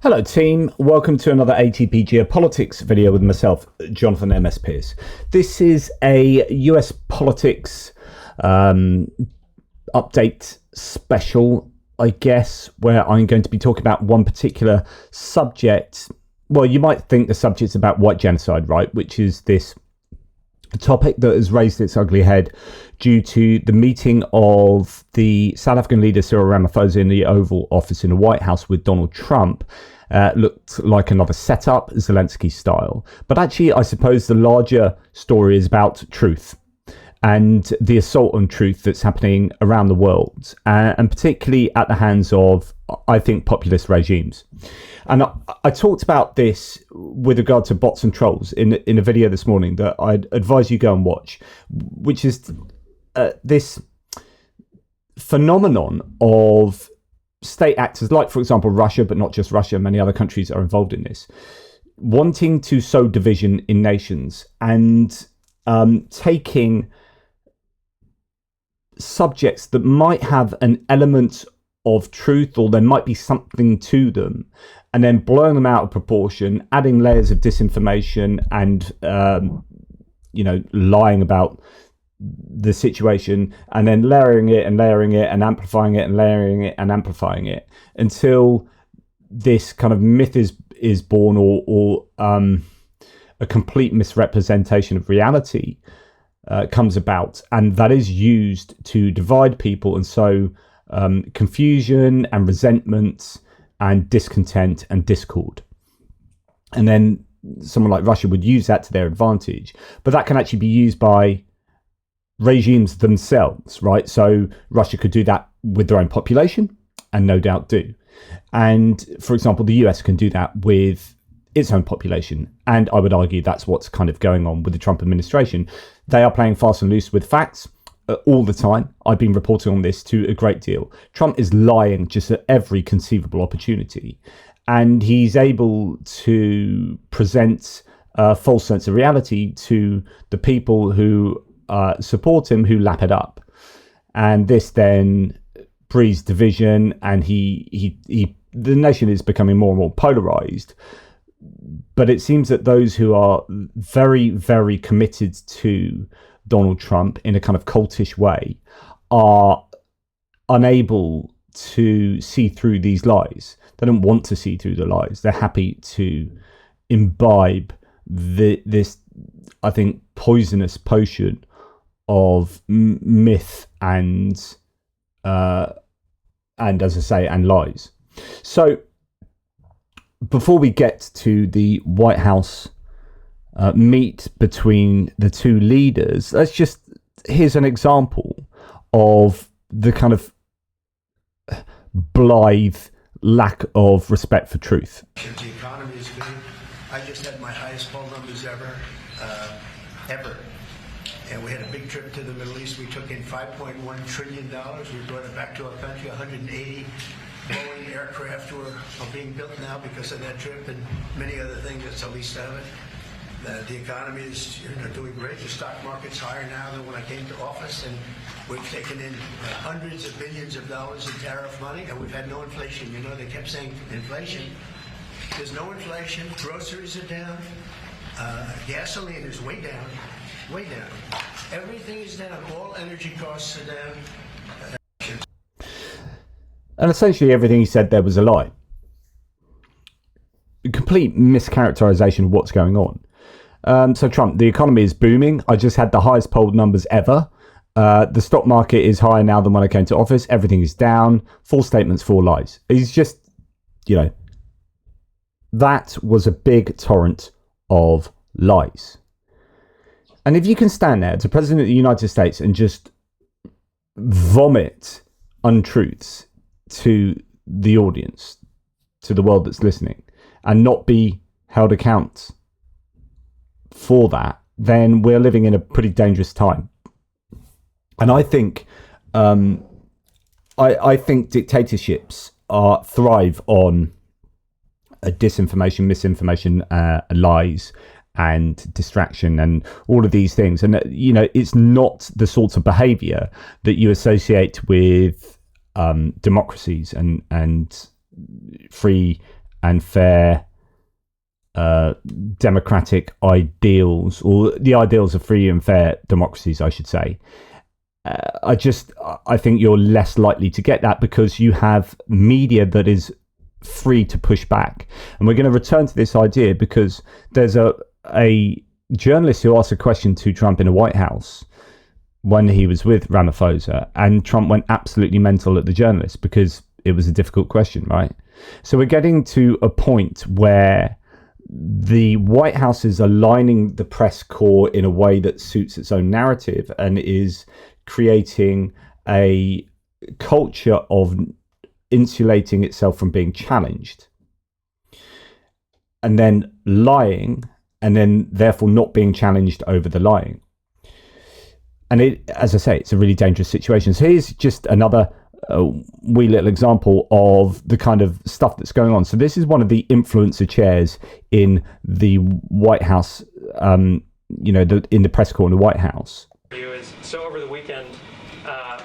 Hello team, welcome to another ATP Geopolitics video with myself, Jonathan MS Pearce. This is a US politics update special, I guess, where I'm going to be talking about one particular subject. Well, you might think the subject's about white genocide, right? Which is this topic that has raised its ugly head due to the meeting of the South African leader Cyril Ramaphosa in the Oval Office in the White House with Donald Trump. Looked like another setup, Zelensky style. But actually, I suppose the larger story is about truth and the assault on truth that's happening around the world, and particularly at the hands of, I think, populist regimes. And I talked about this with regard to bots and trolls in a video this morning that I'd advise you go and watch, which is this phenomenon of state actors like, for example, Russia, but not just Russia, many other countries are involved in this, wanting to sow division in nations and taking subjects that might have an element of truth, or there might be something to them, and then blowing them out of proportion, adding layers of disinformation and lying about the situation, and then layering it and amplifying it and layering it and amplifying it until this kind of myth is born, or a complete misrepresentation of reality comes about, and that is used to divide people and sow confusion and resentment and discontent and discord. And then someone like Russia would use that to their advantage, but that can actually be used by regimes themselves, right? So Russia could do that with their own population, and no doubt do. And for example, the US can do that with its own population. And I would argue that's what's kind of going on with the Trump administration. They are playing fast and loose with facts all the time. I've been reporting on this to a great deal. Trump is lying just at every conceivable opportunity. And he's able to present a false sense of reality to the people who support him, who lap it up. And this then breeds division, and the nation is becoming more and more polarized. But it seems that those who are very, very committed to Donald Trump in a kind of cultish way are unable to see through these lies. They don't want to see through the lies. They're happy to imbibe this, I think, poisonous potion of myth and as I say, and lies. So before we get to the White House meet between the two leaders, here's an example of the kind of blithe lack of respect for truth. The economy is good. I just had my highest poll numbers ever. And we had a big trip to the Middle East. We took in $5.1 trillion. We brought it back to our country. 180 Boeing aircraft are being built now because of that trip, and many other things. That's the least of it. The economy is doing great. The stock market's higher now than when I came to office, and we've taken in hundreds of billions of dollars in tariff money, and we've had no inflation. They kept saying inflation. There's no inflation. Groceries are down. Gasoline is way down. Way down. Everything is down. All energy costs are down. And essentially everything he said there was a lie. A complete mischaracterization of what's going on. So Trump, the economy is booming. I just had the highest polled numbers ever. The stock market is higher now than when I came to office. Everything is down. False statements, four lies. He's just, that was a big torrent of lies. And if you can stand there as the President of the United States and just vomit untruths to the audience, to the world that's listening, and not be held account for that, then we're living in a pretty dangerous time. And I think I think dictatorships thrive on disinformation, misinformation, lies, and distraction, and all of these things. And it's not the sorts of behavior that you associate with democracies and free and fair democratic ideals, or the ideals of free and fair democracies, I should say. I think you're less likely to get that because you have media that is free to push back. And we're going to return to this idea because there's a journalist who asked a question to Trump in the White House when he was with Ramaphosa, and Trump went absolutely mental at the journalist because it was a difficult question, right? So we're getting to a point where the White House is aligning the press corps in a way that suits its own narrative and is creating a culture of insulating itself from being challenged, and then lying, and then therefore not being challenged over the lying. And it, as I say, it's a really dangerous situation. So here's just another wee little example of the kind of stuff that's going on. So this is one of the influencer chairs in the White House, in the press corps in the White House. So over the weekend,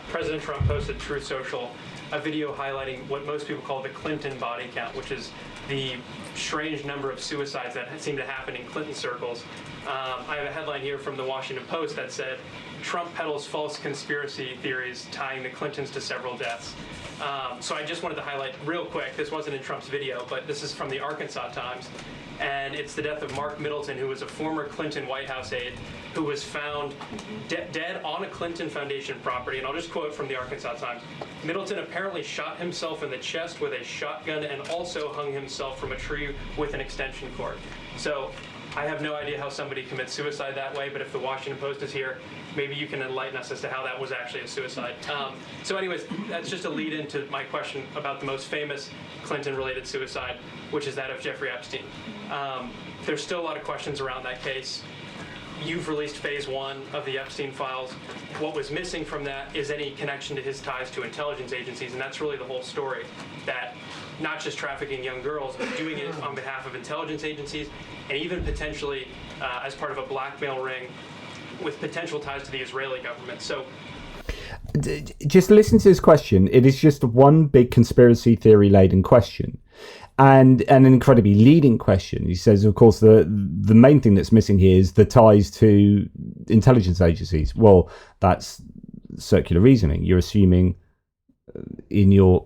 President Trump posted Truth Social a video highlighting what most people call the Clinton body count, which is the strange number of suicides that seem to happen in Clinton circles. I have a headline here from the Washington Post that said, Trump peddles false conspiracy theories tying the Clintons to several deaths. So I just wanted to highlight real quick, this wasn't in Trump's video, but this is from the Arkansas Times, and it's the death of Mark Middleton, who was a former Clinton White House aide, who was found dead on a Clinton Foundation property. And I'll just quote from the Arkansas Times. Middleton apparently shot himself in the chest with a shotgun and also hung himself from a tree with an extension cord. So I have no idea how somebody commits suicide that way, but if the Washington Post is here, maybe you can enlighten us as to how that was actually a suicide. So anyways, that's just a lead into my question about the most famous Clinton-related suicide, which is that of Jeffrey Epstein. There's still a lot of questions around that case. You've released phase 1 of the Epstein files. What was missing from that is any connection to his ties to intelligence agencies, and that's really the whole story, that not just trafficking young girls, but doing it on behalf of intelligence agencies, and even potentially as part of a blackmail ring with potential ties to the Israeli government. So just listen to this question. It is just one big conspiracy theory laden question, and an incredibly leading question. He says, of course, the main thing that's missing here is the ties to intelligence agencies. Well, that's circular reasoning. You're assuming in your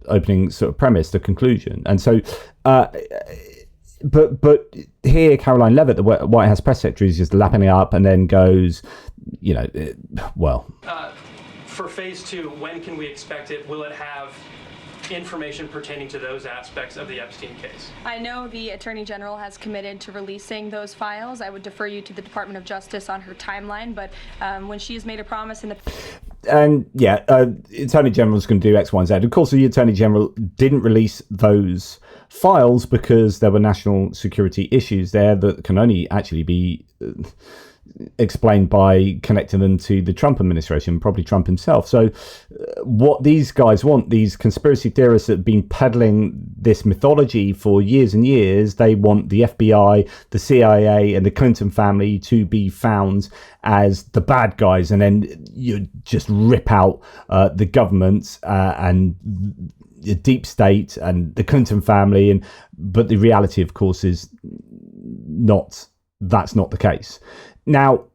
opening sort of premise the conclusion, and so but here Caroline Levitt, the White House press secretary, is just lapping it up and then goes, for phase 2, when can we expect it? Will it have information pertaining to those aspects of the Epstein case? I know the Attorney General has committed to releasing those files. I would defer you to the Department of Justice on her timeline, but when she has made a promise in the... And Attorney General's going to do X, Y, and Z. Of course, the Attorney General didn't release those files because there were national security issues there that can only actually be explained by connecting them to the Trump administration, probably Trump himself. So what these guys want, these conspiracy theorists that have been peddling this mythology for years and years, they want the FBI, the CIA, and the Clinton family to be found as the bad guys, and then you just rip out the government and the deep state and the Clinton family. But the reality, of course, is that's not the case. Now,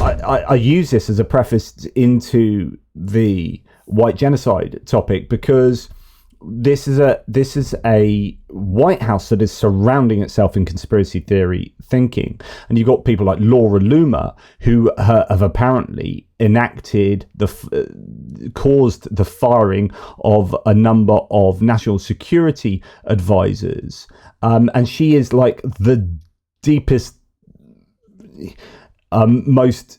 I use this as a preface into the white genocide topic because this is a White House that is surrounding itself in conspiracy theory thinking, and you've got people like Laura Loomer who have apparently enacted caused the firing of a number of national security advisors, and she is like the deepest, most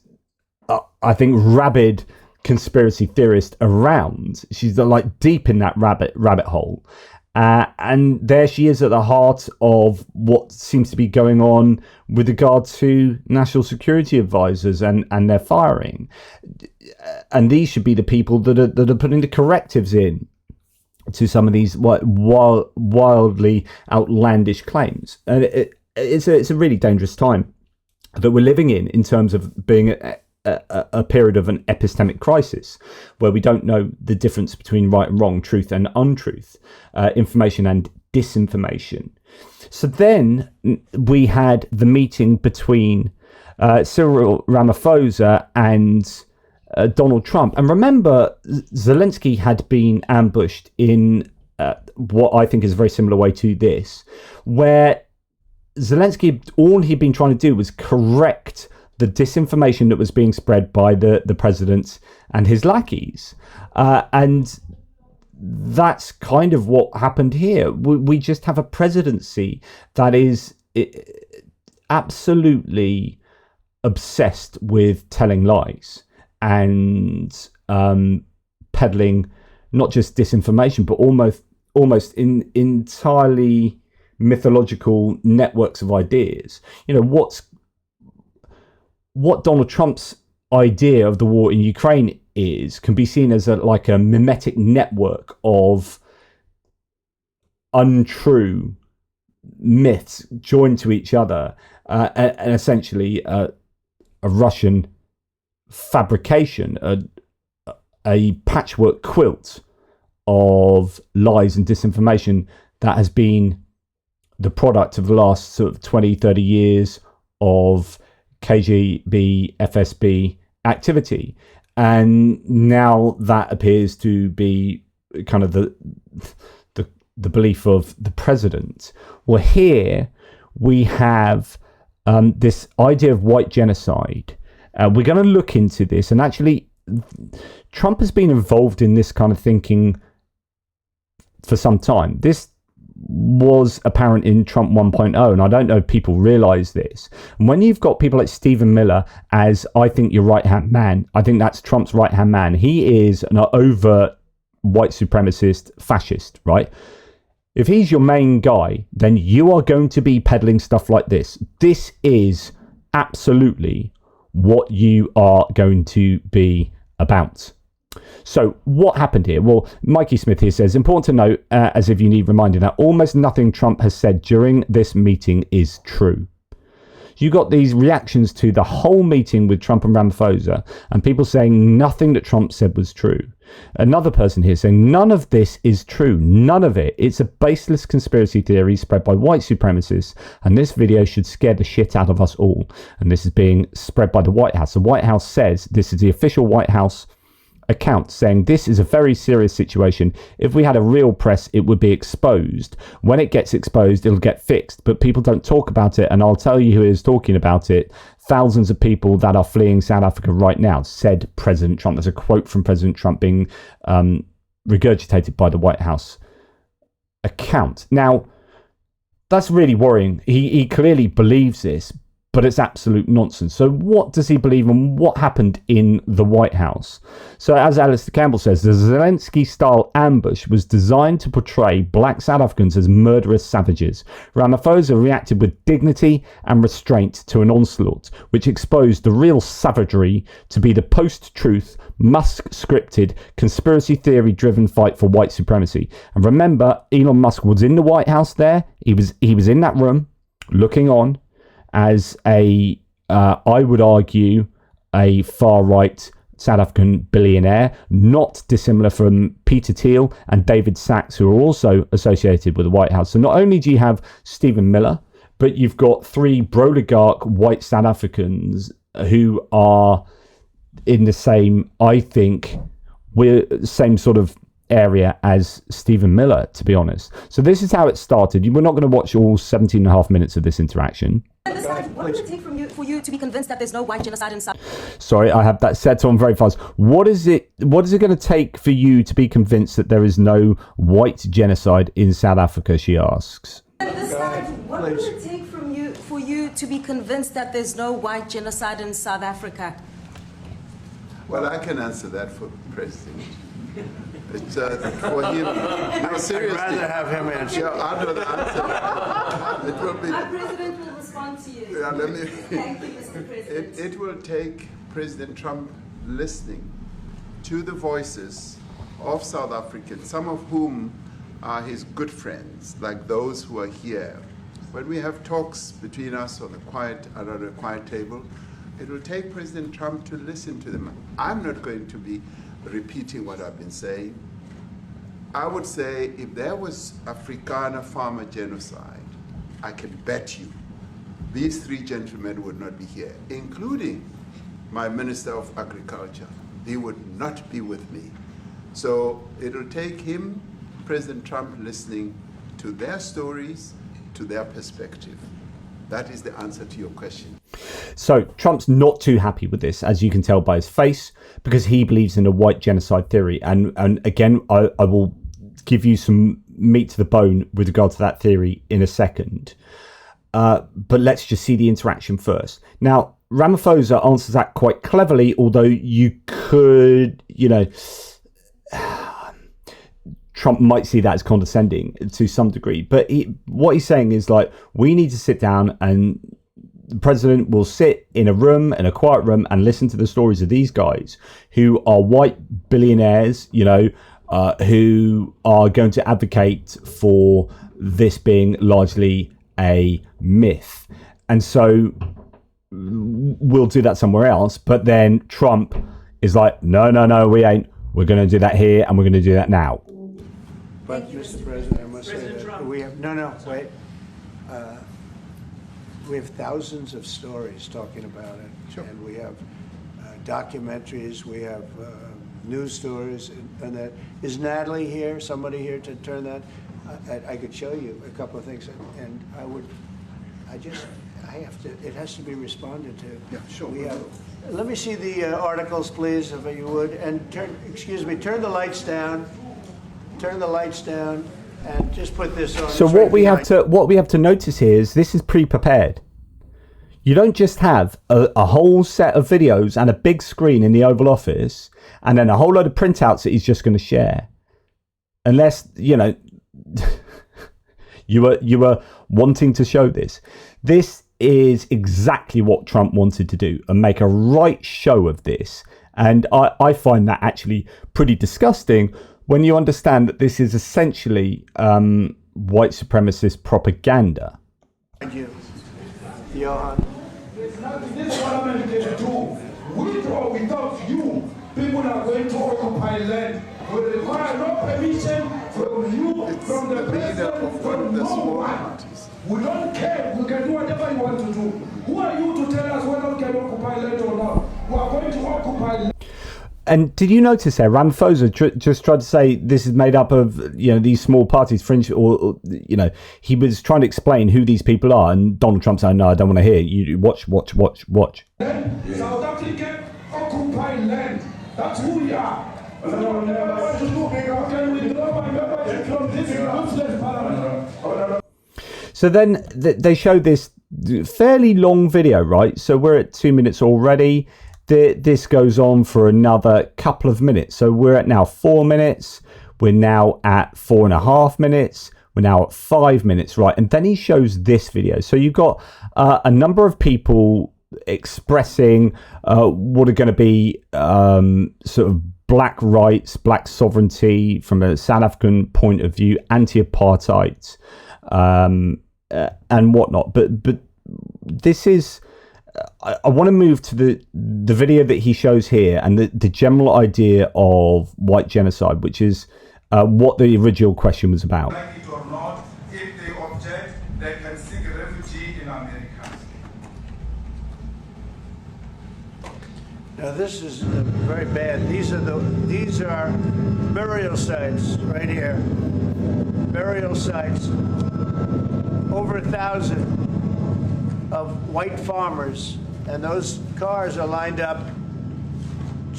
I think rabid conspiracy theorist around. She's like deep in that rabbit hole, and there she is at the heart of what seems to be going on with regard to national security advisors and their firing. And these should be the people that are putting the correctives in to some of these wildly outlandish claims. And it's a really dangerous time that we're living in terms of being a period of an epistemic crisis where we don't know the difference between right and wrong, truth and untruth, information and disinformation. So then we had the meeting between Cyril Ramaphosa and Donald Trump. And remember, Zelensky had been ambushed in what I think is a very similar way to this, where Zelensky, all he'd been trying to do was correct the disinformation that was being spread by the president and his lackeys. And that's kind of what happened here. We just have a presidency that is absolutely obsessed with telling lies and peddling not just disinformation, but almost in entirely mythological networks of ideas. You know, what Donald Trump's idea of the war in Ukraine can be seen as like a mimetic network of untrue myths joined to each other, and essentially a Russian fabrication, a patchwork quilt of lies and disinformation that has been the product of the last sort of 20, 30 years of KGB, FSB activity. And now that appears to be kind of the belief of the president. Well, here we have this idea of white genocide. We're going to look into this, and actually Trump has been involved in this kind of thinking for some time. This was apparent in Trump 1.0, and I don't know if people realize this. And when you've got people like Stephen Miller as, I think, your right-hand man, I think that's Trump's right-hand man. He is an overt white supremacist fascist, right? If he's your main guy, then you are going to be peddling stuff like this. This is absolutely what you are going to be about. So what happened here? Well, Mikey Smith here says, important to note, as if you need reminding, that almost nothing Trump has said during this meeting is true. You got these reactions to the whole meeting with Trump and Ramaphosa, and people saying nothing that Trump said was true. Another person here saying none of this is true. None of it. It's a baseless conspiracy theory spread by white supremacists, and this video should scare the shit out of us all. And this is being spread by the White House. The White House says, this is the official White House account, saying this is a very serious situation. If we had a real press, it would be exposed. When it gets exposed, it'll get fixed, but people don't talk about it. And I'll tell you who is talking about it. Thousands of people that are fleeing South Africa right now, said President Trump. There's a quote from President Trump being regurgitated by the White House account. Now, that's really worrying. He clearly believes this, but it's absolute nonsense. So what does he believe, and what happened in the White House? So as Alistair Campbell says, the Zelensky-style ambush was designed to portray black South Africans as murderous savages. Ramaphosa reacted with dignity and restraint to an onslaught, which exposed the real savagery to be the post-truth, Musk-scripted, conspiracy theory-driven fight for white supremacy. And remember, Elon Musk was in the White House there. He was in that room, looking on, as I would argue, a far-right South African billionaire, not dissimilar from Peter Thiel and David Sachs, who are also associated with the White House. So not only do you have Stephen Miller, but you've got three brooligarch white South Africans who are in the same, I think, same sort of area as Stephen Miller, to be honest. So this is how it started. We're not going to watch all 17 and a half minutes of this interaction. What would it take for you to be convinced that there's no white genocide in South? Sorry, I have that set on very fast. What is it going to take for you to be convinced that there is no white genocide in South Africa, she asks. What would it take for you to be convinced that there's no white genocide in South Africa? Well, I can answer that for President. It's for him. No, seriously. I'd rather have him answer. Yeah, I know the answer. It will be. Our president will respond to you. Yeah, let me. Thank you, Mr. President. It will take President Trump listening to the voices of South Africans, some of whom are his good friends, like those who are here. When we have talks between us on around a quiet table, it will take President Trump to listen to them. I'm not going to be repeating what I've been saying. I would say if there was Afrikaner farmer genocide, I can bet you these three gentlemen would not be here, including my Minister of Agriculture. He would not be with me. So it'll take him, President Trump, listening to their stories, to their perspective. That is the answer to your question. So Trump's not too happy with this, as you can tell by his face, because he believes in a white genocide theory. And again, I will give you some meat to the bone with regard to that theory in a second. But let's just see the interaction first. Now, Ramaphosa answers that quite cleverly, although you could, Trump might see that as condescending to some degree. But what he's saying is like, we need to sit down, and the president will sit in a quiet room and listen to the stories of these guys who are white billionaires, who are going to advocate for this being largely a myth. And so we'll do that somewhere else. But then Trump is like, no, we ain't. We're going to do that here, and we're going to do that now. But, Mr. President, I must say that we have, wait. We have thousands of stories talking about it. Sure. And we have documentaries, we have news stories, and that. Is Natalie here, somebody here to turn that? I could show you a couple of things, and I have to, it has to be responded to. Yeah, sure. Let me see the articles, please, if you would, and turn the lights down. Turn the lights down and just put this on. So what we have to notice here is this is pre-prepared. You don't just have a whole set of videos and a big screen in the Oval Office and then a whole load of printouts that he's just going to share. Unless, you were wanting to show this. This is exactly what Trump wanted to do and make a right show of this. And I find that actually pretty disgusting when you understand that this is essentially white supremacist propaganda. Thank you. Johann. There's nothing this parliament can do. With or without you, people are going to occupy land. We require no permission from you, from the president, from no one. We don't care. We can do whatever you want to do. Who are you to tell us whether we can occupy land or not? We are going to occupy land. And did you notice there, Ramaphosa just tried to say this is made up of, these small parties, fringe, or he was trying to explain who these people are. And Donald Trump said, no, I don't want to hear you. Watch. South Africa occupy land. That's who we are. So then they show this fairly long video, right? So we're at 2 minutes already. This goes on for another couple of minutes. So we're at now 4 minutes. We're now at 4.5 minutes. We're now at 5 minutes, right? And then he shows this video. So you've got a number of people expressing what are going to be sort of black rights, black sovereignty from a South African point of view, anti-apartheid, and whatnot. But this is... I want to move to the video that he shows here and the general idea of white genocide, which is what the original question was about. Like it or not, if they object, they can seek refugee in America. Now this is very bad. These are burial sites right here. Burial sites. Over 1,000. Of white farmers, and those cars are lined up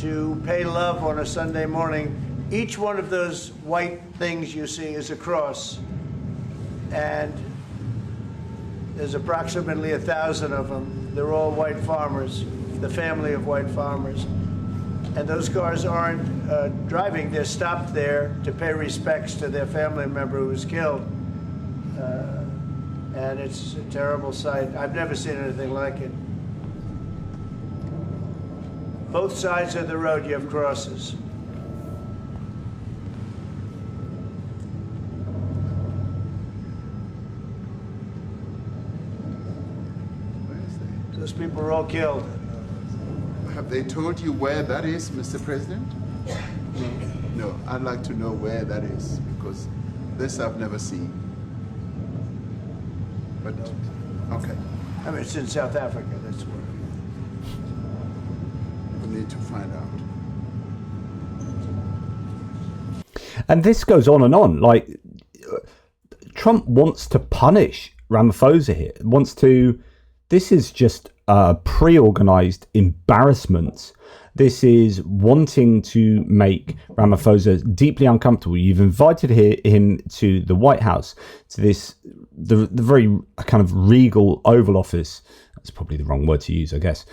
to pay love on a Sunday morning. Each one of those white things you see is a cross, and there's approximately 1,000 of them. They're all white farmers, the family of white farmers. And those cars aren't driving, they're stopped there to pay respects to their family member who was killed. And it's a terrible sight. I've never seen anything like it. Both sides of the road, you have crosses. Those people were all killed. Have they told you where that is, Mr. President? No. I'd like to know where that is, because this I've never seen. But, okay. I mean, it's in South Africa, that's where. We need to find out. And this goes on and on. Like, Trump wants to punish Ramaphosa here. This is just a pre-organized embarrassment. This is wanting to make Ramaphosa deeply uncomfortable. You've invited him to the White House, to the very kind of regal Oval Office. That's probably the wrong word to use, I guess.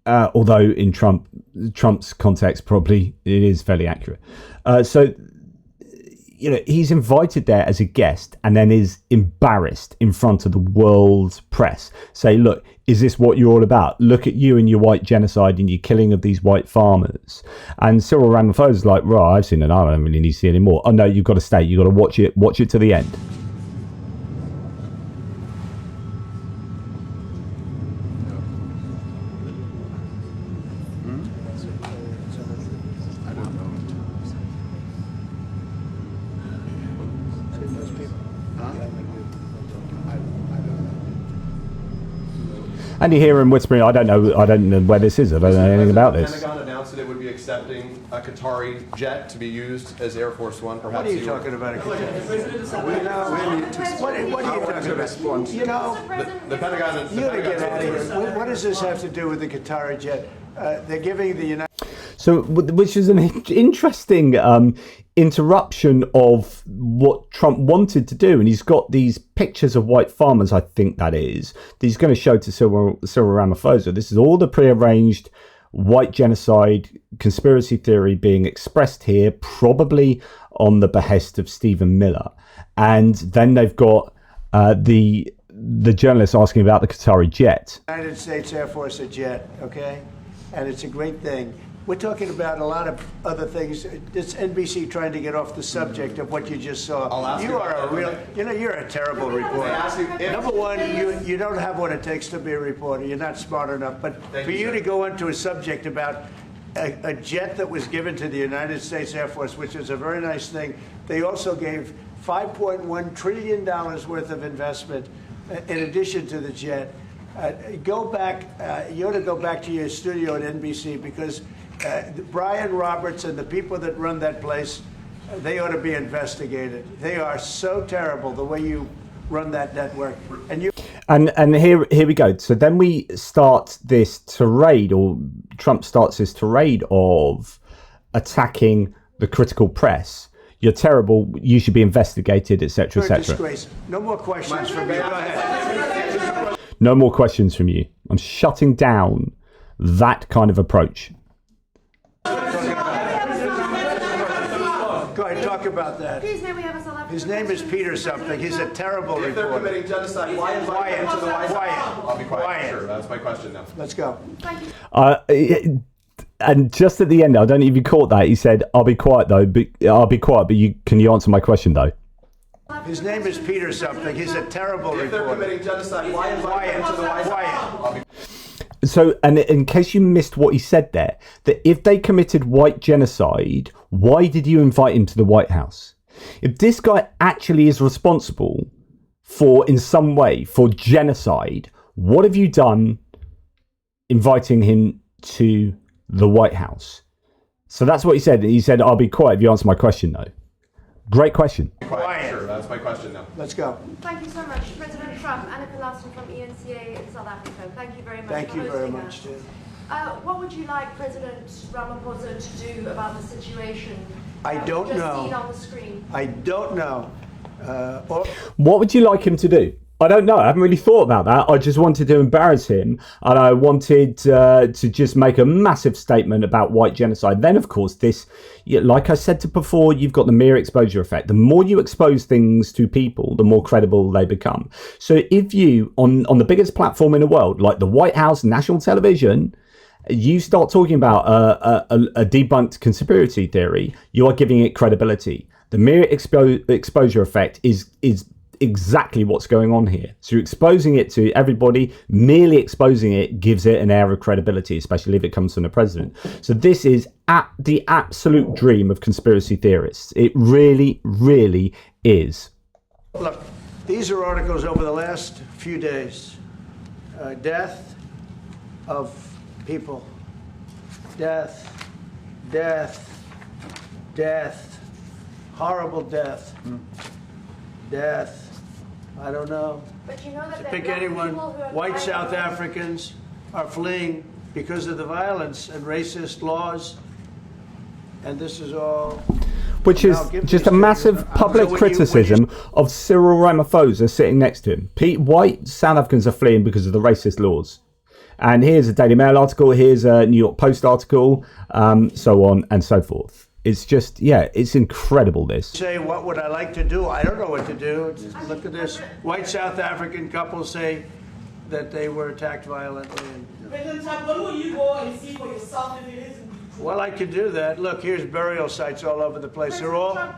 Although in Trump's context, probably it is fairly accurate. So, he's invited there as a guest and then is embarrassed in front of the world press. Say, look, is this what you're all about? Look at you and your white genocide and your killing of these white farmers. And Cyril Ramaphosa's like, right, I've seen it. I don't really need to see any more. Oh, no, you've got to stay. You've got to watch it to the end. And you hear him whispering, I don't know where this is. I don't know anything about this. The Pentagon announced that it would be accepting a Qatari jet to be used as Air Force One. Perhaps. What are you talking about? What are you talking about? You know, The Pentagon. you gotta get out of here. What does this have to do with the Qatari jet? They're giving the United. So, which is an interesting interruption of what Trump wanted to do. And he's got these pictures of white farmers, I think that is, that he's going to show to Cyril Ramaphosa. This is all the prearranged white genocide conspiracy theory being expressed here, probably on the behest of Stephen Miller. And then they've got the journalist asking about the Qatari jet. United States Air Force, a jet, okay? And it's a great thing. We're talking about a lot of other things. It's NBC trying to get off the subject of what you just saw. You are a real, you're a terrible reporter. Number one, you don't have what it takes to be a reporter. You're not smart enough. But for you to go into a subject about a jet that was given to the United States Air Force, which is a very nice thing. They also gave $5.1 trillion worth of investment in addition to the jet. Go back, you ought to go back to your studio at NBC, because Brian Roberts and the people that run that place, they ought to be investigated. They are so terrible the way you run that network. And here we go. So then we start this tirade, or Trump starts this tirade of attacking the critical press. You're terrible. You should be investigated, etc., etc. Disgrace. No more questions from me. Go ahead. No more questions from you. I'm shutting down that kind of approach. Go ahead, talk about that. His name is Peter something. He's a terrible If they're reporter. committing genocide, why invite them to the White House? I'll be quiet. Sure, that's my question now. Let's go. And just at the end, I don't know if you caught that. He said, "I'll be quiet though. But can you answer my question though?" His name is Peter something. He's a terrible If they're reporter. committing genocide, why invite them to the White House? So, and in case you missed what he said there, that if they committed white genocide, why did you invite him to the White House? If this guy actually is responsible for, in some way, for genocide, what have you done inviting him to the White House? So that's what he said. He said, "I'll be quiet if you answer my question, though." Great question. Quiet. Sure, that's my question now. Let's go. Thank you so much, President Trump. Annika Larson from ENCA in South Africa. Thank you very much. Thank for you very hosting much, us. Tim. What would you like President Ramaphosa to do about the situation? I don't Just know. seen on the screen. I don't know. What would you like him to do? I don't know. I haven't really thought about that. I just wanted to embarrass him, and I wanted to just make a massive statement about white genocide. Then, of course, like I said before, you've got the mere exposure effect. The more you expose things to people, the more credible they become. So if you, on the biggest platform in the world, like the White House, national television, you start talking about a debunked conspiracy theory, you are giving it credibility. The mere exposure effect is exactly what's going on here. So you're exposing it to everybody. Merely exposing it gives it an air of credibility, especially if it comes from the president. So this is the absolute dream of conspiracy theorists. It really, really is. Look, these are articles over the last few days. Death of people. Death. Horrible death. Death. I don't know. But you know that To pick anyone, white South Africans are fleeing because of the violence and racist laws. And this is all... Which is just a massive public criticism of Cyril Ramaphosa sitting next to him. White South Africans are fleeing because of the racist laws. And here's a Daily Mail article, here's a New York Post article, so on and so forth. It's just, yeah, it's incredible, this. Say, what would I like to do? I don't know what to do. Look at this. White South African couples say that they were attacked violently. President Trump, when will you go and see for yourself if it is? Well, I could do that. Look, here's burial sites all over the place.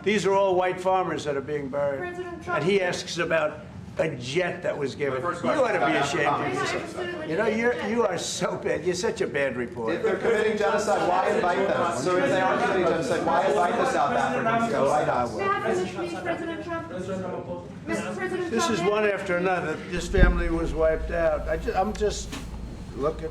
These are all white farmers that are being buried. And he asks about a jet that was given. You ought to be ashamed of yourself. You know, you are so bad. You're such a bad reporter. If they're committing genocide, why invite them? So if they are committing genocide, why invite the South Africans to go right out? President Trump. Mr. President This is one after another. This family was wiped out. I'm just looking.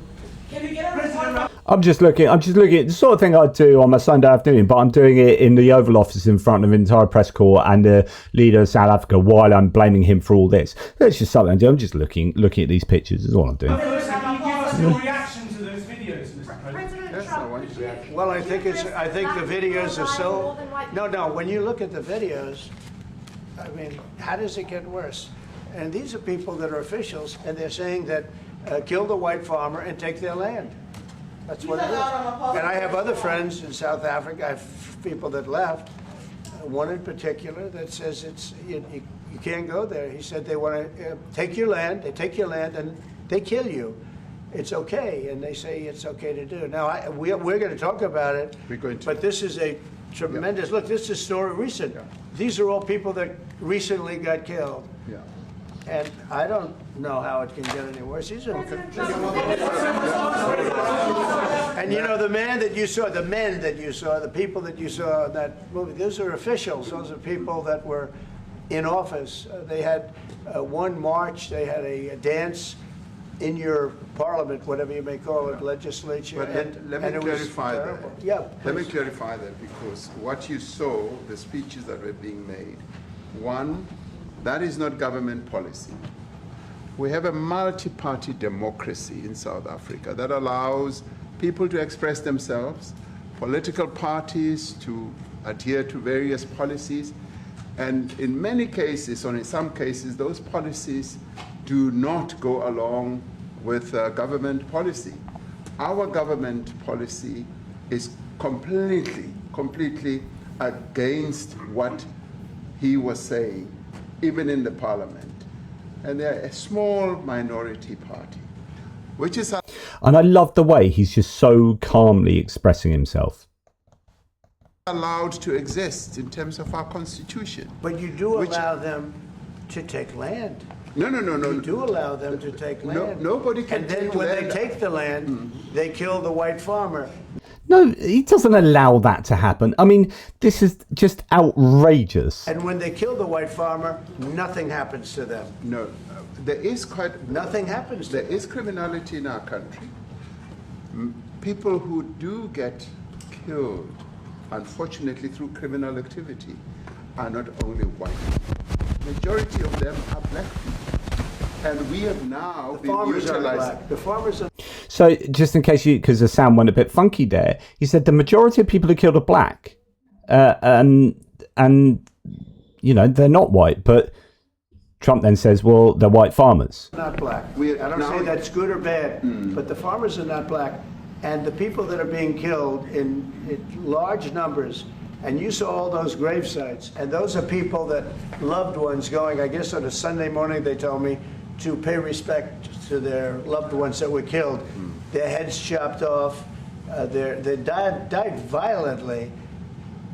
Can we get a report? I'm just looking at the sort of thing I'd do on my Sunday afternoon, but I'm doing it in the Oval Office in front of an entire press corps and the leader of South Africa while I'm blaming him for all this. That's just something I do. I'm just looking at these pictures is all I'm doing. Can you give us your reaction to those videos, Mr. President? Well, I think the videos are so... No, when you look at the videos, I mean, how does it get worse? And these are people that are officials, and they're saying that kill the white farmer and take their land. That's what it is. And I have other friends in South Africa. I have people that left. One in particular that says you can't go there. He said they want to take your land. They take your land and they kill you. It's okay, and they say it's okay to do. Now we're going to talk about it. We're going to. But this is a tremendous look. This is a story recent. Yeah. These are all people that recently got killed. Yeah. And I don't know how it can get any worse. These are and you know, the men that you saw, the people that you saw in that movie, those are officials. Those are people that were in office. They had one march, they had a dance in your parliament, whatever you may call it, legislature. But let me clarify that. Yeah, let me clarify that, because what you saw, the speeches that were being made, one, that is not government policy. We have a multi-party democracy in South Africa that allows people to express themselves, political parties to adhere to various policies, and in many cases, or in some cases, those policies do not go along with government policy. Our government policy is completely against what he was saying, even in the parliament. And they're a small minority party, which is... And I love the way he's just so calmly expressing himself. ...allowed to exist in terms of our constitution. But you do allow them to take land. No. You do allow them to take land. Nobody can take land. And then when they take the land, they kill the white farmer. No, he doesn't allow that to happen. I mean, this is just outrageous. And when they kill the white farmer, nothing happens to them. No, there is nothing happens to them. There is criminality in our country. People who do get killed, unfortunately, through criminal activity, are not only white people. Majority of them are black people. And we have now been utilizing... The farmers are... So, just in case because the sound went a bit funky there, he said the majority of people who killed are black. And you know, they're not white. But Trump then says, well, they're white farmers. Not black. I don't say that's good or bad, but the farmers are not black. And the people that are being killed in large numbers, and you saw all those grave sites, and those are people that loved ones going, I guess on a Sunday morning, they told me, to pay respect to their loved ones that were killed. Their heads chopped off, they died violently,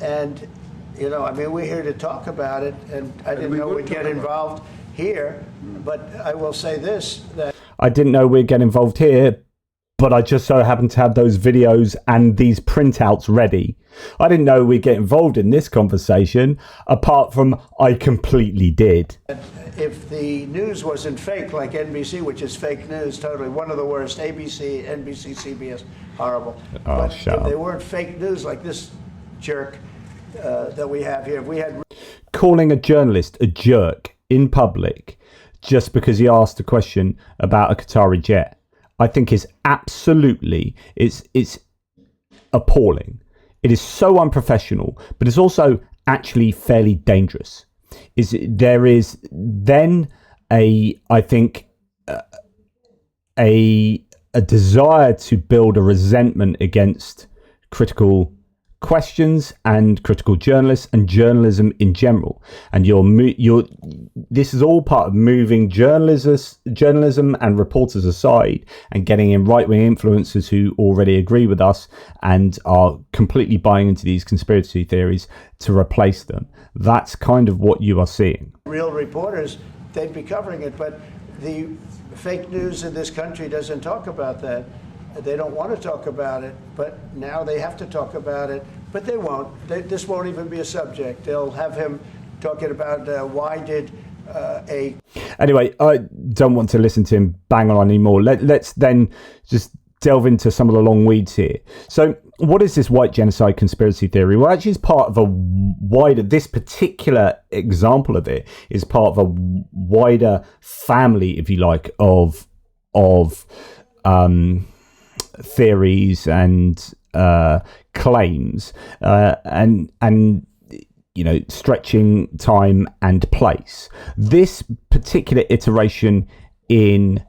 and You know, I mean, we're here to talk about it, and I didn't know we'd get involved here. But I will say this, that I didn't know we'd get involved here, but I just so happened to have those videos and these printouts ready. I didn't know we'd get involved in this conversation, apart from I completely did. if the news wasn't fake, like NBC, which is fake news, totally, one of the worst, ABC, NBC, CBS, horrible. Oh, but shut if up. they weren't fake news like this jerk that we have here, if we had... Calling a journalist a jerk in public just because he asked a question about a Qatari jet, I think is absolutely, it's appalling. It is so unprofessional, but it's also actually fairly dangerous. There is then a desire to build a resentment against critical questions and critical journalists and journalism in general, and this is all part of moving journalism and reporters aside and getting in right-wing influencers who already agree with us and are completely buying into these conspiracy theories to replace them. That's kind of what you are seeing. Real reporters, they'd be covering it, but the fake news in this country doesn't talk about that. They don't want to talk about it, but now they have to talk about it. But they won't. This won't even be a subject. They'll have him talking about why did a... Anyway, I don't want to listen to him bang on anymore. Let's then just delve into some of the long weeds here. So what is this white genocide conspiracy theory? Well, actually, it's part of a wider... This particular example of it is part of a wider family, if you like, of theories and claims and you know, stretching time and place. This particular iteration in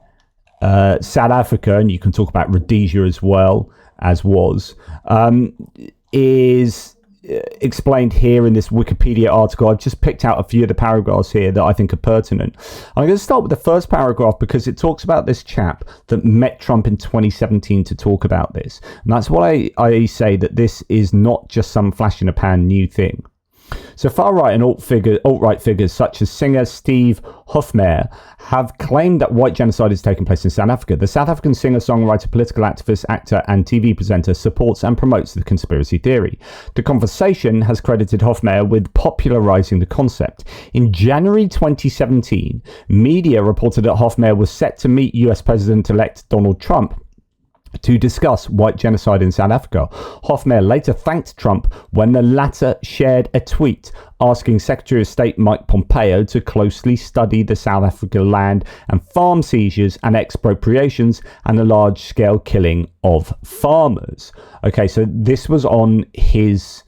South Africa, and you can talk about Rhodesia as well as was, is explained here in this Wikipedia article. I've just picked out a few of the paragraphs here that I think are pertinent. I'm going to start with the first paragraph because it talks about this chap that met Trump in 2017 to talk about this. And that's why I say that this is not just some flash in a pan new thing. So far-right and alt-right figures such as singer Steve Hofmeyr have claimed that white genocide is taking place in South Africa. The South African singer, songwriter, political activist, actor and TV presenter supports and promotes the conspiracy theory. The Conversation has credited Hofmeyr with popularizing the concept. In January 2017, media reported that Hofmeyr was set to meet US President-elect Donald Trump to discuss white genocide in South Africa. Hofmeyr later thanked Trump when the latter shared a tweet asking Secretary of State Mike Pompeo to closely study the South African land and farm seizures and expropriations and the large-scale killing of farmers. Okay, so this was on his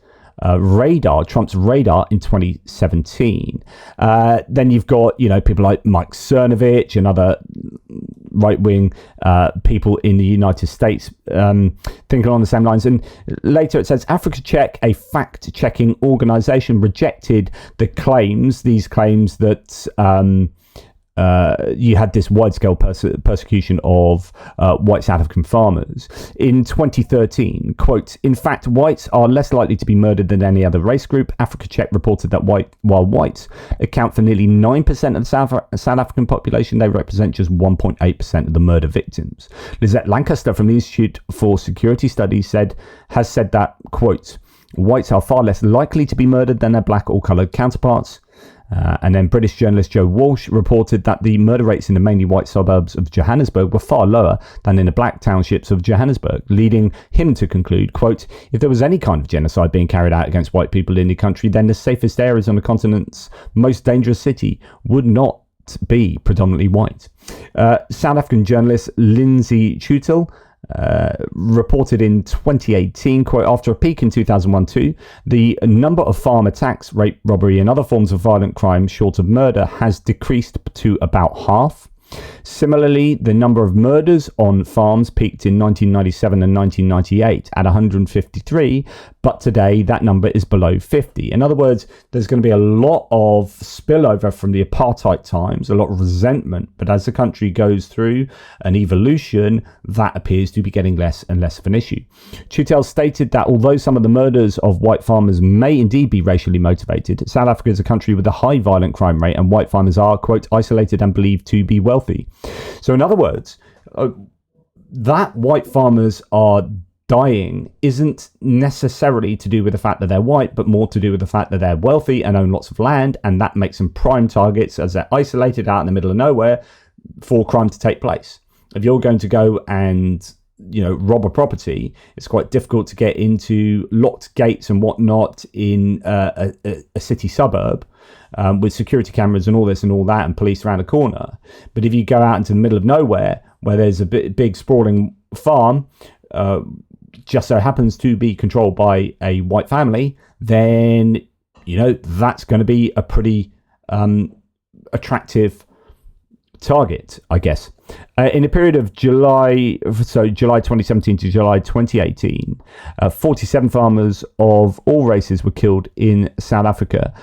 radar, Trump's radar in 2017. Then you've got, you know, people like Mike Cernovich and other right-wing people in the United States thinking along the same lines. And later it says Africa Check, a fact-checking organization, rejected these claims that you had this wide-scale persecution of white South African farmers. In 2013, quote, in fact, whites are less likely to be murdered than any other race group. Africa Check reported that while whites account for nearly 9% of the South African population, they represent just 1.8% of the murder victims. Lizette Lancaster from the Institute for Security Studies has said that, quote, whites are far less likely to be murdered than their black or coloured counterparts. And then British journalist Joe Walsh reported that the murder rates in the mainly white suburbs of Johannesburg were far lower than in the black townships of Johannesburg, leading him to conclude, quote, if there was any kind of genocide being carried out against white people in the country, then the safest areas on the continent's most dangerous city would not be predominantly white. South African journalist Lindsay Chutil reported in 2018, quote, after a peak in 2001-2, the number of farm attacks, rape, robbery and other forms of violent crime short of murder has decreased to about half. Similarly, the number of murders on farms peaked in 1997 and 1998 at 153, but today that number is below 50. In other words, there's going to be a lot of spillover from the apartheid times, a lot of resentment, but as the country goes through an evolution, that appears to be getting less and less of an issue. Chutel stated that although some of the murders of white farmers may indeed be racially motivated, South Africa is a country with a high violent crime rate, and white farmers are, quote, isolated and believed to be wealthy. So in other words, that white farmers are dying isn't necessarily to do with the fact that they're white, but more to do with the fact that they're wealthy and own lots of land, and that makes them prime targets as they're isolated out in the middle of nowhere for crime to take place. If you're going to go and rob a property, it's quite difficult to get into locked gates and whatnot in a city suburb with security cameras and all this and all that and police around the corner. But if you go out into the middle of nowhere where there's a big sprawling farm, just so happens to be controlled by a white family, then that's going to be a pretty attractive target, I guess. In a period of July 2017 to July 2018, 47 farmers of all races were killed in South Africa,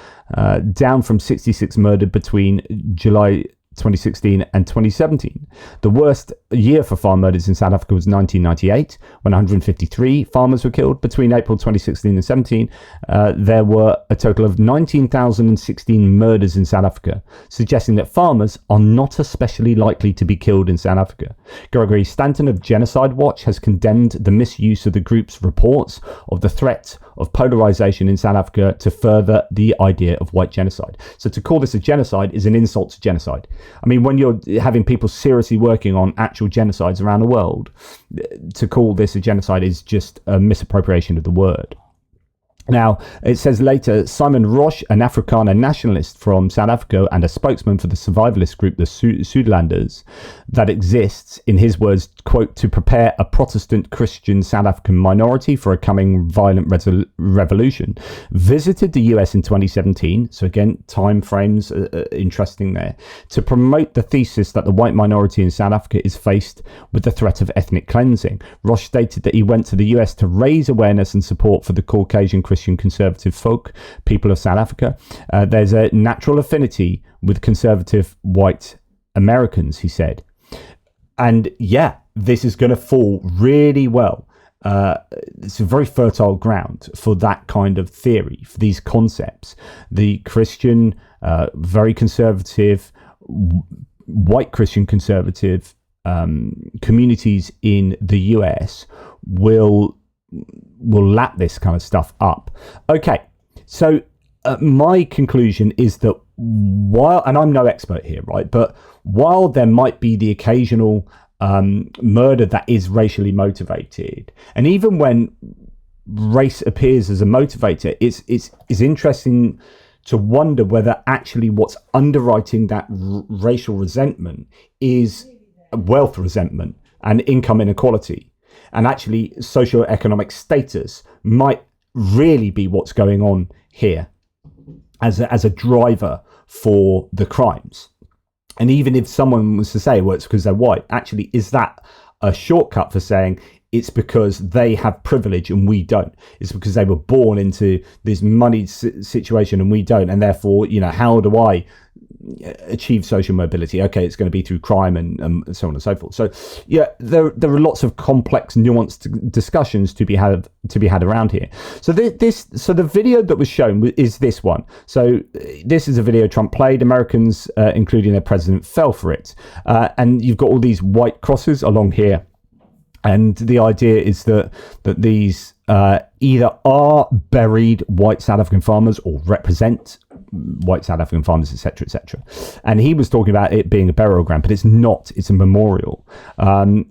down from 66 murdered between July 2016 and 2017. The worst year for farm murders in South Africa was 1998, when 153 farmers were killed. Between April 2016 and 17, there were a total of 19,016 murders in South Africa, suggesting that farmers are not especially likely to be killed in South Africa. Gregory Stanton of Genocide Watch has condemned the misuse of the group's reports of the threat of polarization in South Africa to further the idea of white genocide. So to call this a genocide is an insult to genocide. I mean, when you're having people seriously working on actual genocides around the world, to call this a genocide is just a misappropriation of the word. Now, it says later, Simon Roche, an Afrikaner nationalist from South Africa and a spokesman for the survivalist group, the Suidlanders, that exists, in his words, quote, to prepare a Protestant Christian South African minority for a coming violent revolution, visited the US in 2017. So again, time frames interesting there, to promote the thesis that the white minority in South Africa is faced with the threat of ethnic cleansing. Roche stated that he went to the US to raise awareness and support for the Caucasian Christian conservative folk, people of South Africa. There's a natural affinity with conservative white Americans, he said. And yeah, this is going to fall really well. It's a very fertile ground for that kind of theory, for these concepts. The Christian, very conservative, white Christian conservative communities in the US will lap this kind of stuff up. Okay, so my conclusion is that while, and I'm no expert here, right, but while there might be the occasional murder that is racially motivated, and even when race appears as a motivator, it's interesting to wonder whether actually what's underwriting that racial resentment is wealth resentment and income inequality. And actually, socioeconomic status might really be what's going on here as a driver for the crimes. And even if someone was to say, well, it's because they're white, actually, is that a shortcut for saying it's because they have privilege and we don't? It's because they were born into this moneyed situation and we don't. And therefore, how do I achieve social mobility? Okay, it's going to be through crime and so on and so forth. So yeah, there are lots of complex, nuanced discussions to be had around here. So the video that was shown is this one. So this is a video Trump played. Americans, including their president, fell for it, and you've got all these white crosses along here. And the idea is that these either are buried white South African farmers or represent white South African farmers, etc., etc. And he was talking about it being a burial ground, but it's not. It's a memorial.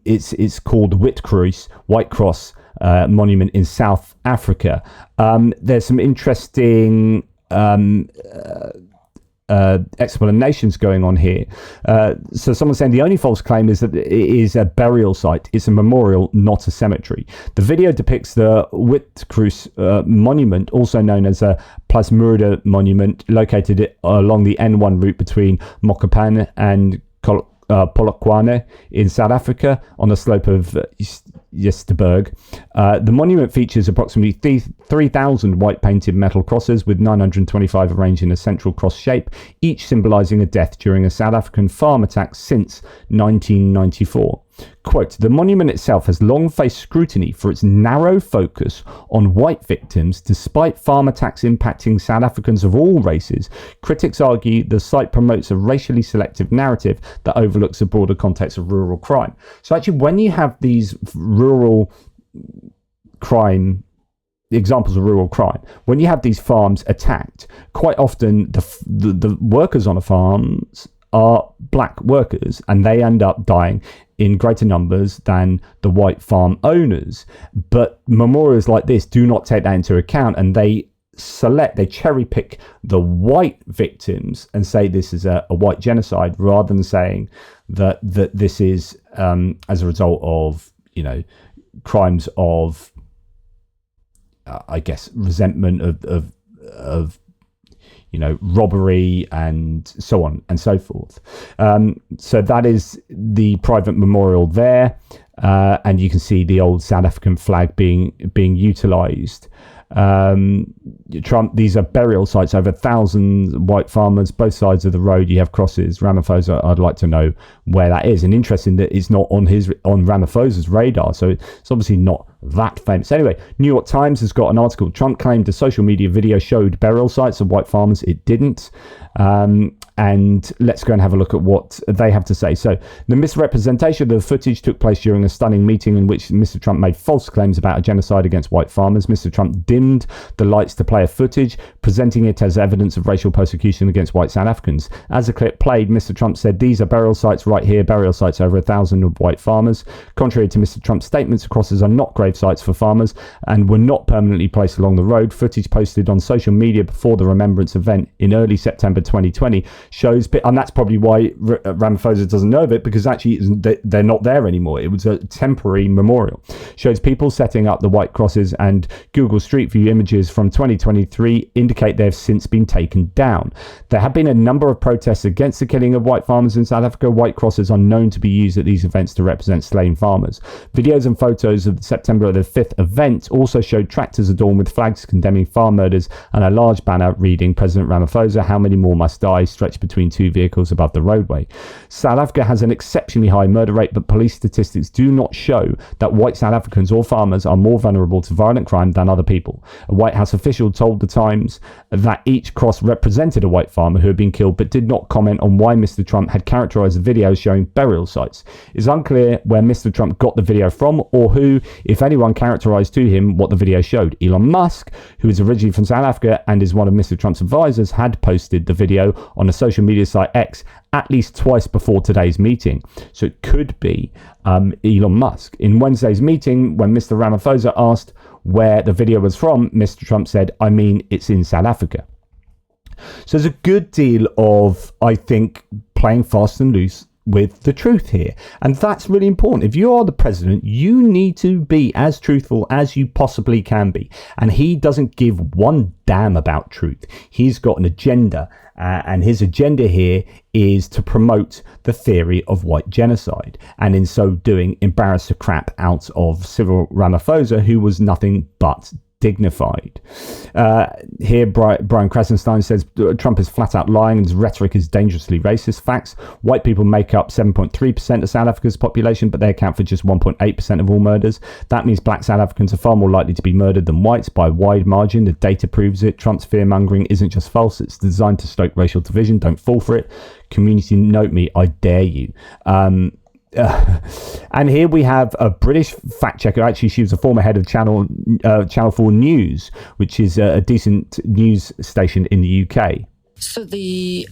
It's called Witkruis White Cross Monument in South Africa. There's some interesting explanations going on here. So someone's saying the only false claim is that it is a burial site. It's a memorial, not a cemetery. The video depicts the Witkruis Monument, also known as a Plasmurda Monument, located along the N1 route between Mokopane and Polokwane in South Africa on the slope of Jesteburg. The monument features approximately 3,000 white painted metal crosses with 925 arranged in a central cross shape, each symbolising a death during a South African farm attack since 1994. Quote, the monument itself has long faced scrutiny for its narrow focus on white victims despite farm attacks impacting South Africans of all races. Critics argue the site promotes a racially selective narrative that overlooks the broader context of rural crime. So actually, when you have these rural crime, examples of rural crime, when you have these farms attacked, quite often the workers on the farms are black workers, and they end up dying in greater numbers than the white farm owners. But memorials like this do not take that into account, and they cherry pick the white victims and say this is a white genocide, rather than saying that this is as a result of, you know, crimes of I guess resentment of you know, robbery and so on and so forth. So that is the private memorial there, and you can see the old South African flag being utilised. These are burial sites, over 1,000 white farmers, both sides of the road. You have crosses. Ramaphosa, I'd like to know where that is. And interesting that it's not on Ramaphosa's radar, so it's obviously not that famous. Anyway, New York Times has got an article. Trump claimed a social media video showed burial sites of white farmers. It didn't. And let's go and have a look at what they have to say. So the misrepresentation of the footage took place during a stunning meeting in which Mr. Trump made false claims about a genocide against white farmers. Mr. Trump dimmed the lights to play a footage, presenting it as evidence of racial persecution against white South Africans. As the clip played, Mr. Trump said, "These are burial sites right here, burial sites over 1,000 of white farmers." Contrary to Mr. Trump's statements, crosses are not grave sites for farmers and were not permanently placed along the road. Footage posted on social media before the remembrance event in early September 2020 shows, and that's probably why Ramaphosa doesn't know of it, because actually they're not there anymore. It was a temporary memorial. Shows people setting up the white crosses, and Google Street View images from 2023 indicate they've since been taken down. There have been a number of protests against the killing of white farmers in South Africa. White crosses are known to be used at these events to represent slain farmers. Videos and photos of September the 5th event also showed tractors adorned with flags condemning farm murders and a large banner reading "President Ramaphosa, how many more must die?" stretched between two vehicles above the roadway. South Africa has an exceptionally high murder rate, but police statistics do not show that white South Africans or farmers are more vulnerable to violent crime than other people. A White House official told the Times that each cross represented a white farmer who had been killed, but did not comment on why Mr. Trump had characterized the videos showing burial sites. It's unclear where Mr. Trump got the video from, or who, if anyone, characterized to him what the video showed. Elon Musk, who is originally from South Africa and is one of Mr. Trump's advisors, had posted the video on a social media site X at least twice before today's meeting. So it could be Elon Musk. In Wednesday's meeting, when Mr. Ramaphosa asked where the video was from, Mr. Trump said, "I mean, it's in South Africa." So there's a good deal of, I think, playing fast and loose with the truth here, and that's really important. If you are the president, you need to be as truthful as you possibly can be, and he doesn't give one damn about truth. He's got an agenda, and his agenda here is to promote the theory of white genocide, and in so doing embarrass the crap out of Cyril Ramaphosa, who was nothing but dignified. Here, Brian Krasenstein says Trump is flat out lying and his rhetoric is dangerously racist. Facts: white people make up 7.3% of South Africa's population, but they account for just 1.8% of all murders. That means black South Africans are far more likely to be murdered than whites by a wide margin. The data proves it. Trump's fear-mongering isn't just false, it's designed to stoke racial division. Don't fall for it. Community note me, I dare you. And here we have a British fact checker. Actually, she was a former head of Channel 4 News, which is a decent news station in the UK. So the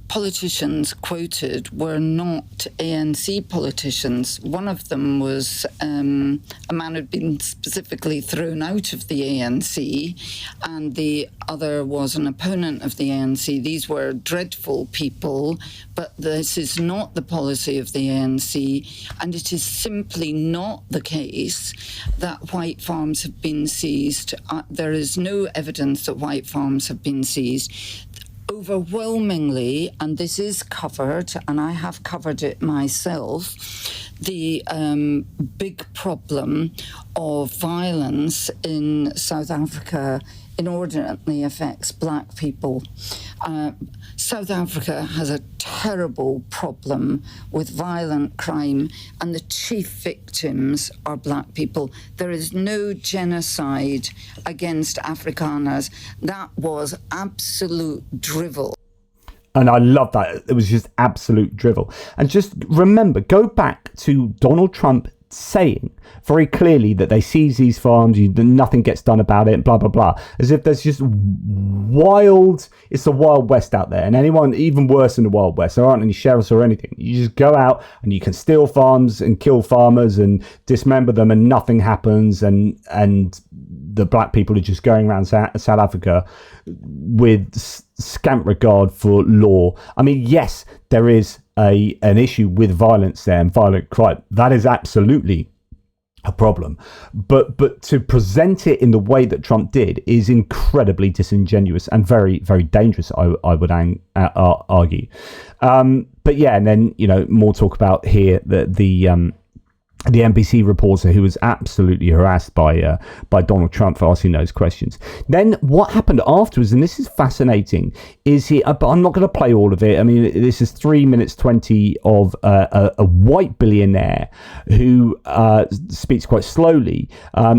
politicians quoted were not ANC politicians. One of them was a man who'd been specifically thrown out of the ANC, and the other was an opponent of the ANC. These were dreadful people, but this is not the policy of the ANC, and it is simply not the case that white farms have been seized. There is no evidence that white farms have been seized. overwhelmingly, and this is covered, and I have covered it myself, the big problem of violence in South Africa inordinately affects black people. South Africa has a terrible problem with violent crime, and the chief victims are black people. There is no genocide against Afrikaners. That was absolute drivel. And I love that. It was just absolute drivel. And just remember, go back to Donald Trump saying very clearly that they seize these farms, nothing gets done about it, blah, blah, blah. As if there's just it's the Wild West out there. And anyone, even worse than the Wild West, there aren't any sheriffs or anything. You just go out and you can steal farms and kill farmers and dismember them and nothing happens. And the black people are just going around South Africa with scant regard for law. I mean, yes, there is an issue with violence there and violent crime. That is absolutely a problem. But to present it in the way that Trump did is incredibly disingenuous and very, very dangerous, I would argue. But yeah, and then, more talk about here the NBC reporter who was absolutely harassed by Donald Trump for asking those questions. Then what happened afterwards, and this is fascinating, is but I'm not going to play all of it. I mean, this is 3 minutes 20 of a white billionaire who speaks quite slowly.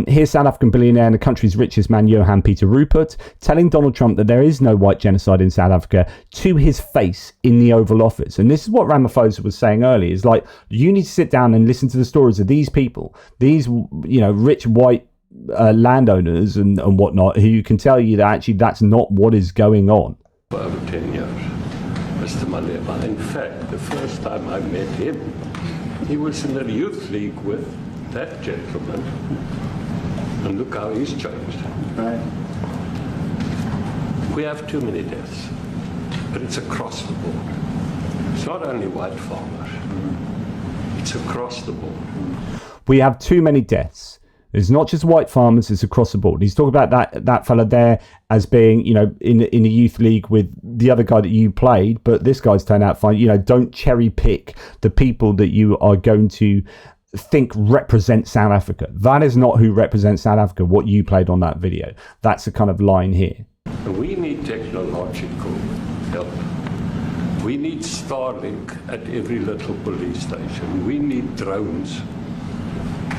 Here's South African billionaire and the country's richest man, Johann Rupert, telling Donald Trump that there is no white genocide in South Africa to his face in the Oval Office. And this is what Ramaphosa was saying earlier, is like, you need to sit down and listen to the stories of these people, these rich white landowners and whatnot, who can tell you that actually that's not what is going on. For over 10 years, Mr. Malema. In fact, the first time I met him, he was in the youth league with that gentleman, and look how he's changed. Right. We have too many deaths, but it's across the board. It's not only white farmers. It's across the board. We have too many deaths. It's not just white farmers, it's across the board. He's talking about that fella there as being, in the youth league with the other guy that you played, but this guy's turned out fine. Don't cherry pick the people that you are going to think represent South Africa. That is not who represents South Africa, what you played on that video. That's the kind of line here. We need technological help. We need Starlink at every little police station. We need drones.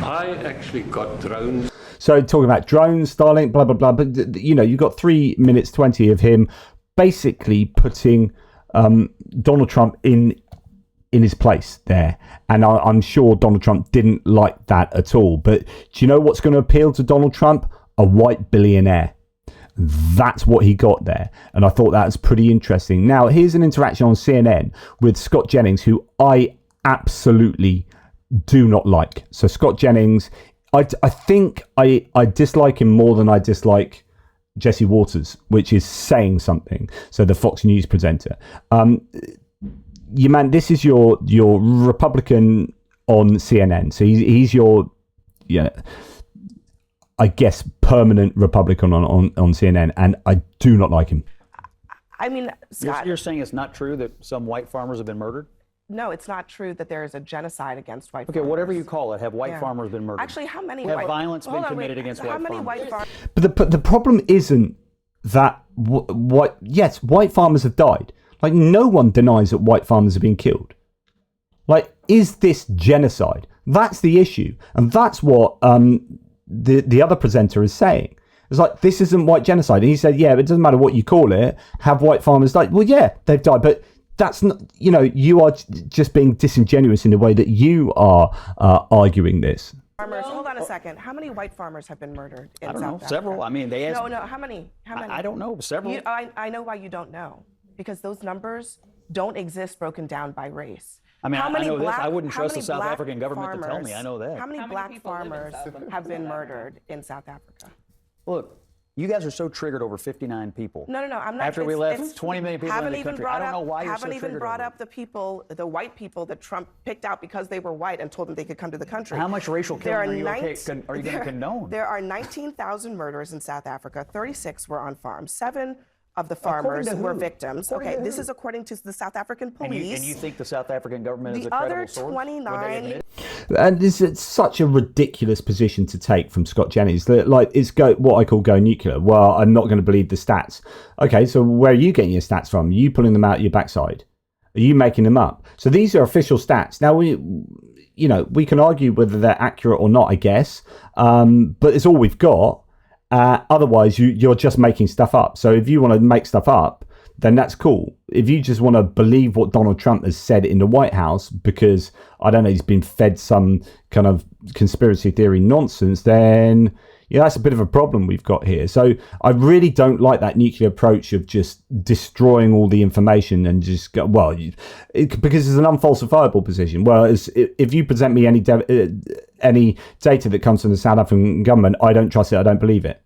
I actually got drones. So talking about drones, Starlink, blah, blah, blah. But, you got 3 minutes 20 of him basically putting Donald Trump in his place there. And I'm sure Donald Trump didn't like that at all. But do you know what's going to appeal to Donald Trump? A white billionaire. That's what he got there. And I thought that was pretty interesting. Now, here's an interaction on CNN with Scott Jennings, who I absolutely do not like. So Scott Jennings, I think I dislike him more than I dislike Jesse Waters, which is saying something. So the Fox News presenter. This is your Republican on CNN. So he's your, I guess, permanent Republican on CNN, and I do not like him. I mean, Scott, you're saying it's not true that some white farmers have been murdered? No, it's not true that there is a genocide against white farmers. Okay, whatever you call it, have white farmers been murdered? Actually, how many have violence been committed against white farmers? White farmers? But the problem isn't that yes, white farmers have died. Like, no one denies that white farmers have been killed. Like, is this genocide? That's the issue, and that's what the other presenter is saying. It's like, this isn't white genocide. And he said, yeah, but it doesn't matter what you call it. Have white farmers died? Well, yeah, they've died, but that's not, you are just being disingenuous in the way that you are arguing this. Farmers, hold on a second. How many white farmers have been murdered in South Africa? Several. I mean, they asked. No, how many? I don't know. Several. I know why you don't know. Because those numbers don't exist broken down by race. I mean, I know this. I wouldn't trust the South African government to tell me. I know that. How many black farmers have been murdered in South Africa? Look, you guys are so triggered over 59 people. No, I'm not. After we left 20 million people in the country, I don't know why you're so triggered. Haven't even brought up the white people that Trump picked out because they were white and told them they could come to the country. How much racial killing are you going to condone? There are 19,000 murders in South Africa. 36 were on farms. 7 of the farmers were victims. Okay, this is according to the South African police. And you think the South African government is a credible source? The other 29... And it's such a ridiculous position to take from Scott Jennings. Like, it's what I call go nuclear. Well, I'm not going to believe the stats. Okay, so where are you getting your stats from? Are you pulling them out your backside? Are you making them up? So these are official stats. Now, we can argue whether they're accurate or not, I guess. But it's all we've got. Otherwise, you're just making stuff up. So if you want to make stuff up, then that's cool. If you just want to believe what Donald Trump has said in the White House because, I don't know, he's been fed some kind of conspiracy theory nonsense, then that's a bit of a problem we've got here. So I really don't like that nuclear approach of just destroying all the information and just go, because it's an unfalsifiable position. Well, if you present me any data that comes from the South African government, I don't trust it, I don't believe it.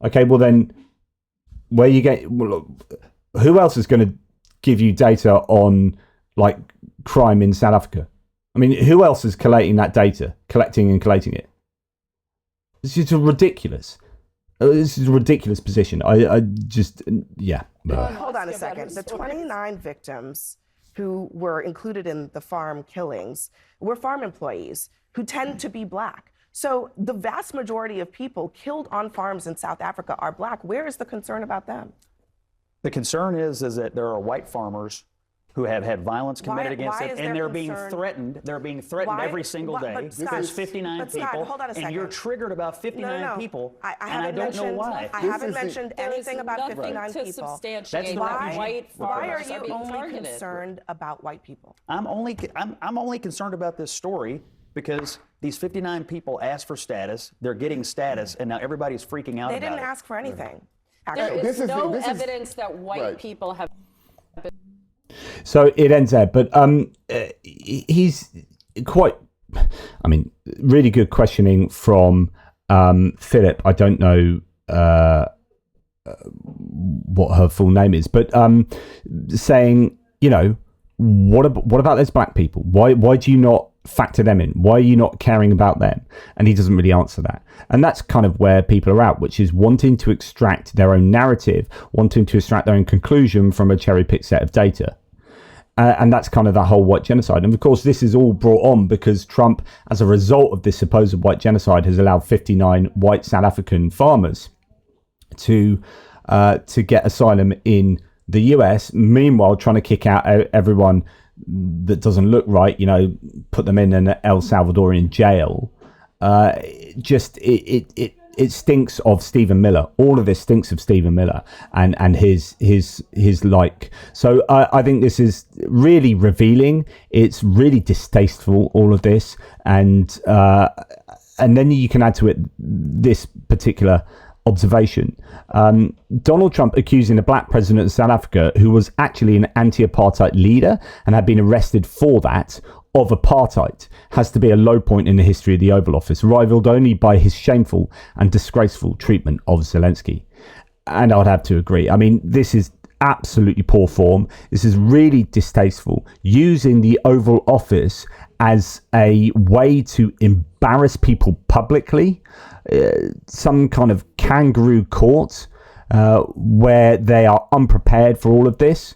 Okay, well then, who else is going to give you data on like crime in South Africa? I mean, who else is collecting and collating it? This is ridiculous. This is a ridiculous position. I just, yeah. Hold on a second. The 29 victims who were included in the farm killings were farm employees who tend to be black. So the vast majority of people killed on farms in South Africa are black. Where is the concern about them? The concern is that there are white farmers who have had violence committed against them, and they're being threatened. They're being threatened every single day. There's 59 people, and you're triggered about 59 people, and I don't know why. I haven't mentioned anything about 59 people. Why are you only concerned about white people? I'm only concerned about this story because these 59 people asked for status. They're getting status, and now everybody's freaking out about it. They didn't ask for anything. There is no evidence that white people have. So it ends there, but he's quite, really good questioning from Philip. I don't know what her full name is, but saying, what about those black people? Why do you not factor them in? Why are you not caring about them? And he doesn't really answer that. And that's kind of where people are at, which is wanting to extract their own narrative, wanting to extract their own conclusion from a cherry-picked set of data. And that's kind of that whole white genocide. And of course, this is all brought on because Trump, as a result of this supposed white genocide, has allowed 59 white South African farmers to get asylum in the US, meanwhile trying to kick out everyone that doesn't look right, put them in an El Salvadorian jail. It stinks of Stephen Miller. All of this stinks of Stephen Miller and his like. So I think this is really revealing. It's really distasteful, all of this, and then you can add to it this particular observation. Donald Trump accusing the black president of South Africa, who was actually an anti-apartheid leader and had been arrested for that, of apartheid, has to be a low point in the history of the Oval Office, rivaled only by his shameful and disgraceful treatment of Zelensky. And I'd have to agree. This is absolutely poor form. This is really distasteful. Using the Oval Office as a way to embarrass people publicly, some kind of kangaroo court where they are unprepared for all of this.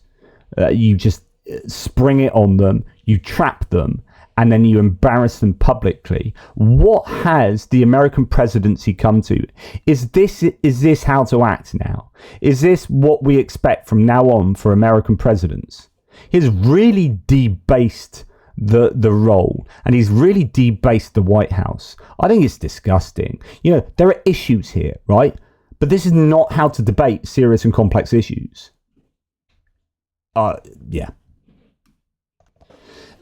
You just spring it on them, you trap them, and then you embarrass them publicly. What has the American presidency come to? Is this how to act now? Is this what we expect from now on for American presidents? He's really debased the role, and he's really debased the White House. I think it's disgusting. There are issues here, right? But this is not how to debate serious and complex issues. Yeah.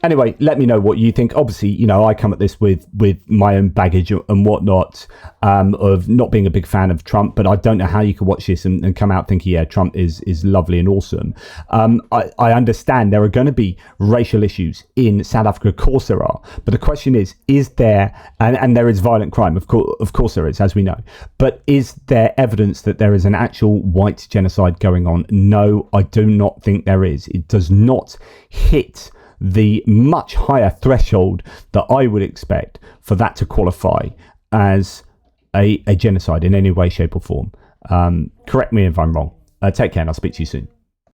Anyway, let me know what you think. Obviously, I come at this with my own baggage and whatnot, of not being a big fan of Trump, but I don't know how you could watch this and come out thinking, yeah, Trump is lovely and awesome. I understand there are going to be racial issues in South Africa. Of course there are. But the question is there, and there is violent crime, of course there is, as we know. But is there evidence that there is an actual white genocide going on? No, I do not think there is. It does not hit the much higher threshold that I would expect for that to qualify as a genocide in any way, shape or form. Correct me if I'm wrong. Take care, and I'll speak to you soon.